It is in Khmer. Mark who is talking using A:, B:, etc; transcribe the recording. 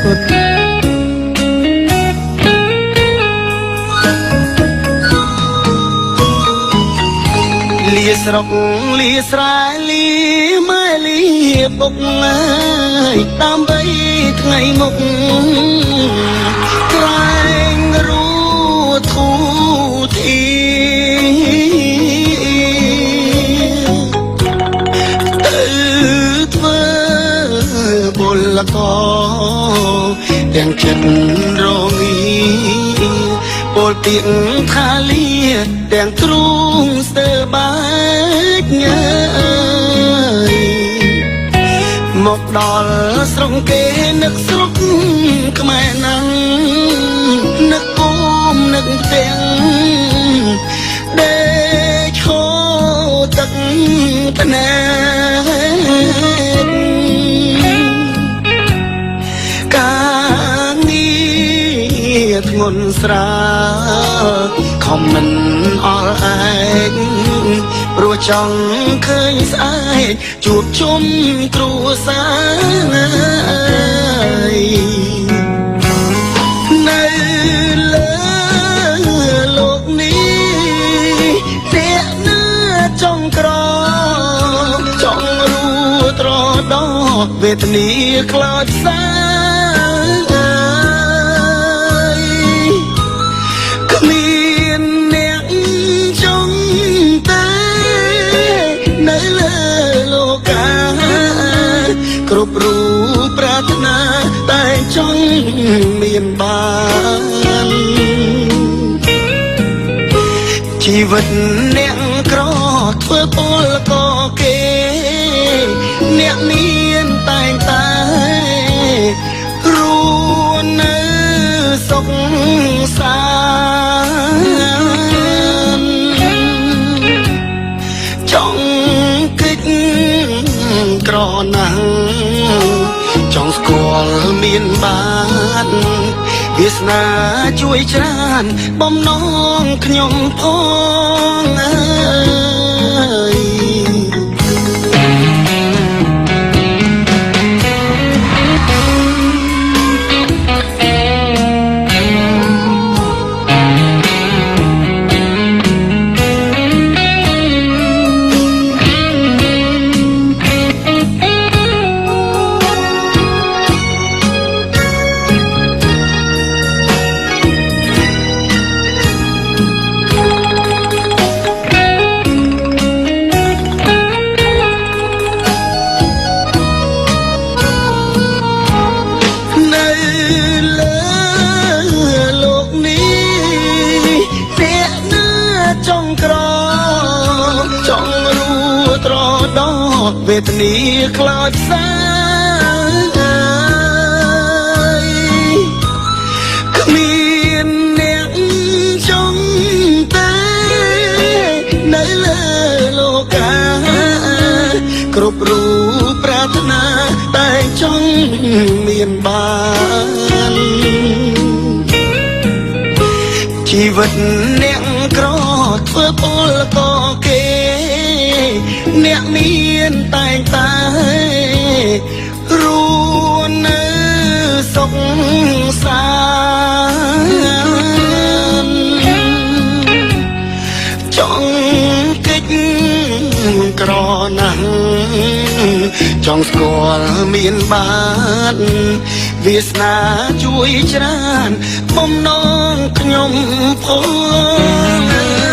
A: គុណលាស្រុកលាស្រែលាម៉ែលាពុកអើយដើម្បីថ្ងៃមុខក្រែងរូធូធីទៅធ្វើពលកទាំងចិត្តរងាពលទៀងថាលាទាំងទ្រូងស្ទើបាច់ញើយមកដល់ស្រុកគេនឹកស្រុកខ្មែរណាំងនឹកពុំនឹកទាំងដេកឈោទឹកភ្នែកការងារធ្ងន់ស្រាលខំមិនអល់ឯងព្រោះចង់ឃើញស្អែកជួបជុំគ្រួសារនៅលើលោកនេះអ្នកណាចង់ក្រចង់រួត្រដោវេទនាខ្លោចសាគ្រប់រូបប្រាថ្នាតែចង់មានបានជីវិតអ្នកក្រធ្វើពលក៏គេអ្នកមានតែងតែរួននៅសុខសាន្តចង់គិតក្រណាស់ចង់ស្គាល់មានបានវាសនាជួយច្រើនបំណងខ្ញុំផងអើយវេទនាខ្លោចសាគ្មានអ្នកចង់តែនៅលើលោកាគ្រប់រូបប្រាថ្នាតែចង់មានបានជីវិតអ្នកក្រធ្វើពលក៏គេអ្នកមានតែងតែរួននៅសុខសាន្តចង់កិច្ចក្រណាស់ចង់ស្គាល់មានបានវាសនាជួយច្រើនបំណងខ្ញុំផង